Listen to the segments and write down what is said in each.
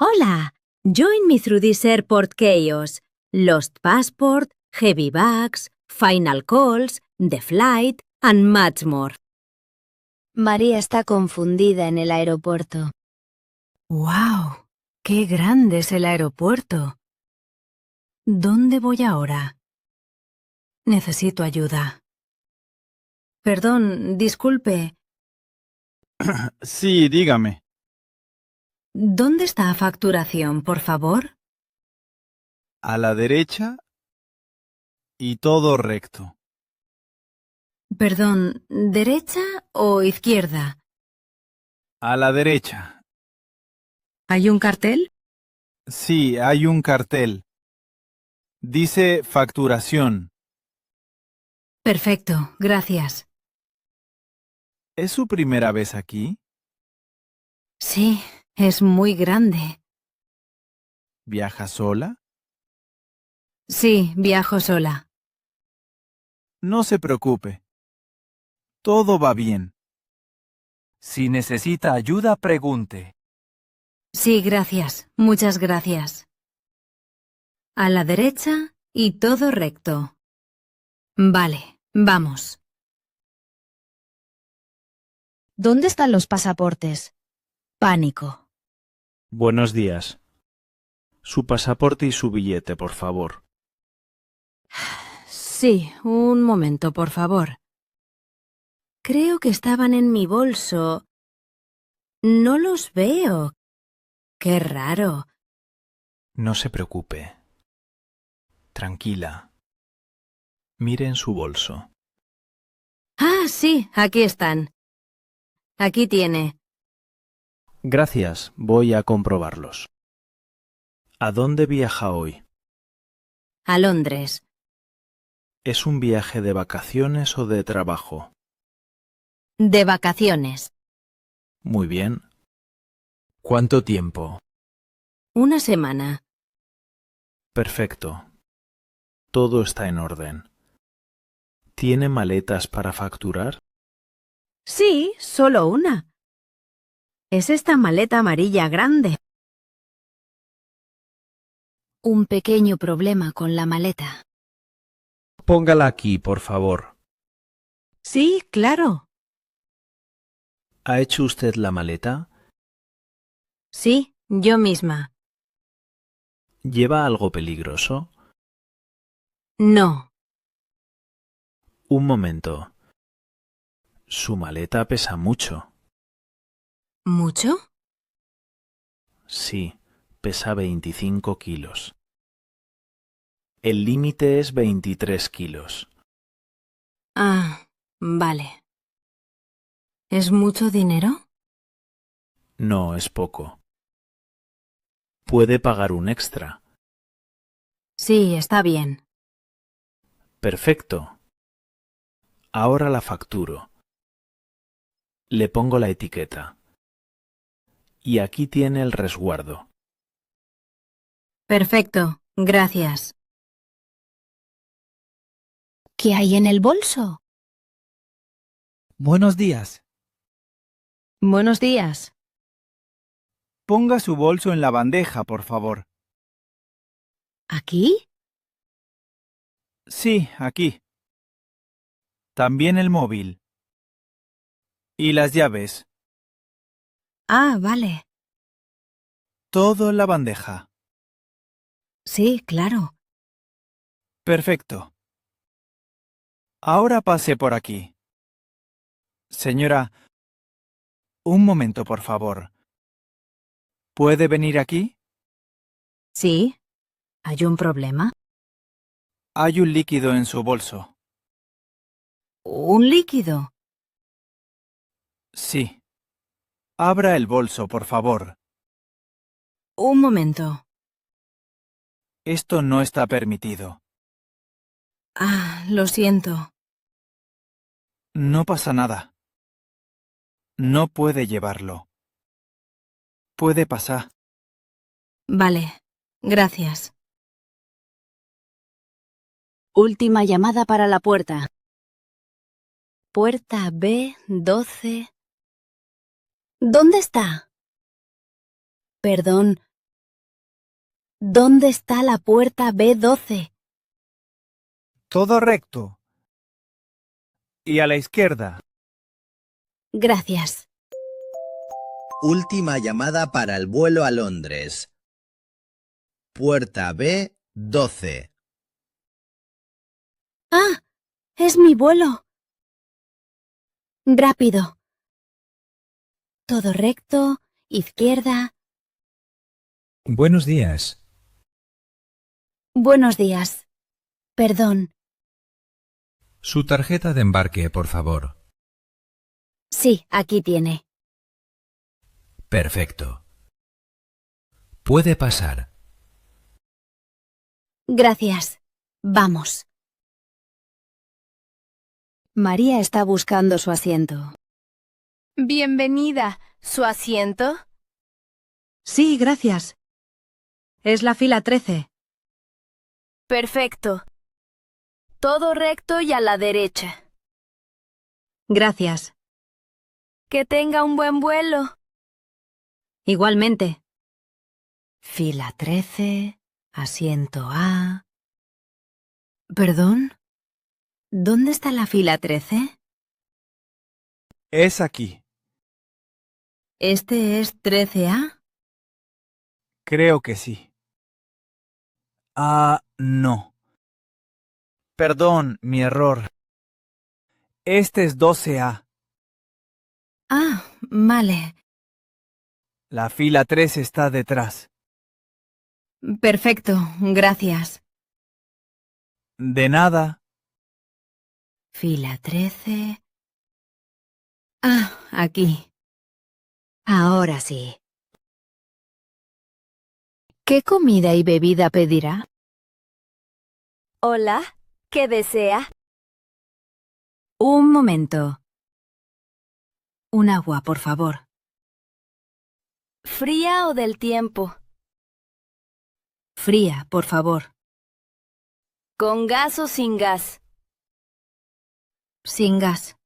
Hola! Join me through this airport chaos. Lost passport, heavy bags, final calls, the flight, and much more. María está confundida en el aeropuerto. ¡Wow! ¡Qué grande es el aeropuerto! ¿Dónde voy ahora? Necesito ayuda. Perdón, disculpe. Sí, dígame. ¿Dónde está facturación, por favor? A la derecha y todo recto. Perdón, ¿derecha o izquierda? A la derecha. ¿Hay un cartel? Sí, hay un cartel. Dice facturación. Perfecto, gracias. ¿Es su primera vez aquí? Sí, es muy grande. ¿Viaja sola? Sí, viajo sola. No se preocupe. Todo va bien. Si necesita ayuda, pregunte. Sí, gracias. Muchas gracias. A la derecha y todo recto. Vale, vamos. ¿Dónde están los pasaportes? Pánico. Buenos días. Su pasaporte y su billete, por favor. Sí, un momento, por favor. Creo que estaban en mi bolso. No los veo. Qué raro. No se preocupe. Tranquila. Mire en su bolso. Ah, sí, aquí están. Aquí tiene. Gracias, voy a comprobarlos. ¿A dónde viaja hoy? A Londres. ¿Es un viaje de vacaciones o de trabajo? De vacaciones. Muy bien. ¿Cuánto tiempo? Una semana. Perfecto. Todo está en orden. ¿Tiene maletas para facturar? Sí, solo una. Es esta maleta amarilla grande. Un pequeño problema con la maleta. Póngala aquí, por favor. Sí, claro. ¿Ha hecho usted la maleta? Sí, yo misma. ¿Lleva algo peligroso? No. Un momento. Su maleta pesa mucho. ¿Mucho? Sí, pesa 25 kilos. El límite es 23 kilos. Ah, vale. ¿Es mucho dinero? No es poco. Puede pagar un extra. Sí, está bien. Perfecto. Ahora la facturo. Le pongo la etiqueta. Y aquí tiene el resguardo. Perfecto, gracias. ¿Qué hay en el bolso? Buenos días. Buenos días. Ponga su bolso en la bandeja, por favor. ¿Aquí? Sí, aquí. También el móvil. Y las llaves. Ah, vale. Todo en la bandeja. Sí, claro. Perfecto. Ahora pase por aquí. Señora, un momento, por favor. ¿Puede venir aquí? Sí. ¿Hay un problema? Hay un líquido en su bolso. ¿Un líquido? Sí. Abra el bolso, por favor. Un momento. Esto no está permitido. Ah, lo siento. No pasa nada. No puede llevarlo. Puede pasar. Vale, gracias. Última llamada para la puerta. Puerta B12. ¿Dónde está? Perdón, ¿Dónde está la puerta B12? Todo recto. Y a la izquierda. Gracias. Última llamada para el vuelo a Londres. Puerta B12. ¡Ah! ¡Es mi vuelo! Rápido. Todo recto, izquierda. Buenos días. Buenos días. Perdón. Su tarjeta de embarque, por favor. Sí, aquí tiene. Perfecto. Puede pasar. Gracias. Vamos. María está buscando su asiento. Bienvenida. ¿Su asiento? Sí, gracias. Es la fila 13. Perfecto. Todo recto y a la derecha. Gracias. Que tenga un buen vuelo. Igualmente. Fila 13, asiento A. ¿Perdón? ¿Dónde está la fila 13? Es aquí. ¿Este es 13A? Creo que sí. Ah, no. Perdón, mi error. Este es 12A. Ah, vale. La fila 3 está detrás. Perfecto, gracias. De nada. Fila 13. Ah, aquí. Ahora sí. ¿Qué comida y bebida pedirá? Hola. ¿Qué desea? Un momento. Un agua, por favor. ¿Fría o del tiempo? Fría, por favor. ¿Con gas o sin gas? Sin gas.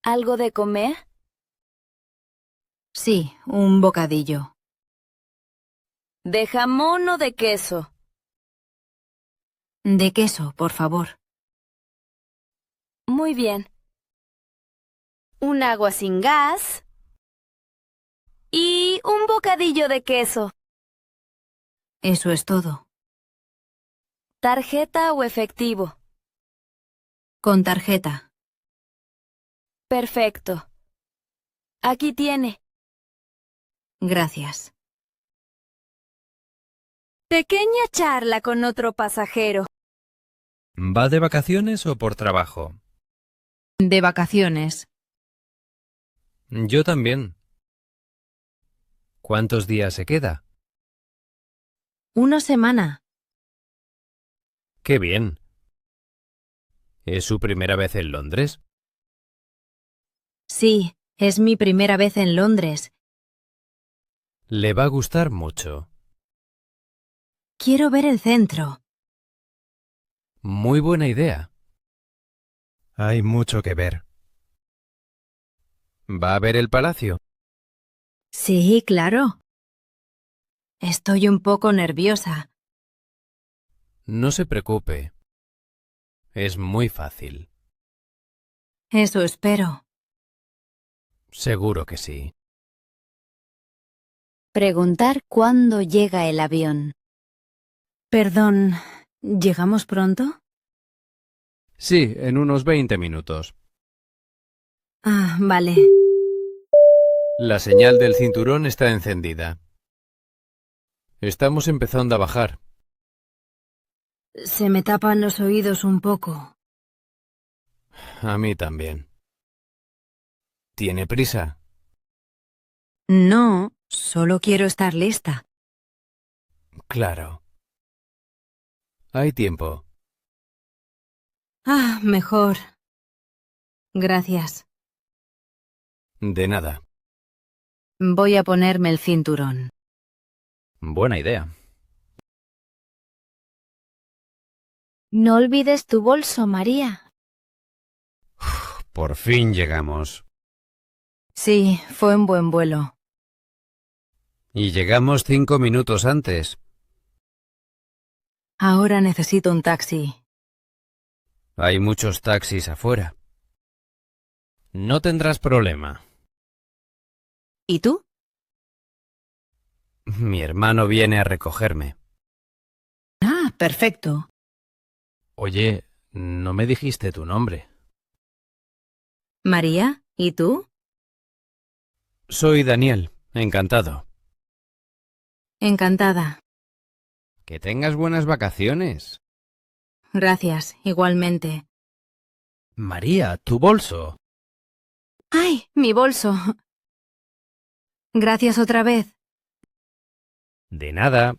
¿Algo de comer? Sí, un bocadillo. ¿De jamón o de queso? De queso, por favor. Muy bien. Un agua sin gas. Y un bocadillo de queso. Eso es todo. ¿Tarjeta o efectivo? Con tarjeta. Perfecto. Aquí tiene. Gracias. Pequeña charla con otro pasajero. ¿Va de vacaciones o por trabajo? De vacaciones. Yo también. ¿Cuántos días se queda? Una semana. ¡Qué bien! ¿Es su primera vez en Londres? Sí, es mi primera vez en Londres. Le va a gustar mucho. Quiero ver el centro. Muy buena idea. Hay mucho que ver. ¿Va a ver el palacio? Sí, claro. Estoy un poco nerviosa. No se preocupe. Es muy fácil. Eso espero. Seguro que sí. Preguntar cuándo llega el avión. Perdón, ¿llegamos pronto? Sí, en unos 20 minutos. Ah, vale. La señal del cinturón está encendida. Estamos empezando a bajar. Se me tapan los oídos un poco. A mí también. ¿Tiene prisa? No, solo quiero estar lista. Claro. Hay tiempo. Ah, mejor. Gracias. De nada. Voy a ponerme el cinturón. Buena idea. No olvides tu bolso, María. Por fin llegamos. Sí, fue un buen vuelo. Y llegamos 5 minutos antes. Ahora necesito un taxi. Hay muchos taxis afuera. No tendrás problema. ¿Y tú? Mi hermano viene a recogerme. Ah, perfecto. Oye, no me dijiste tu nombre. María, ¿y tú? Soy Daniel, encantado. Encantada. Que tengas buenas vacaciones. Gracias, igualmente. María, tu bolso. ¡Ay, mi bolso! Gracias otra vez. De nada.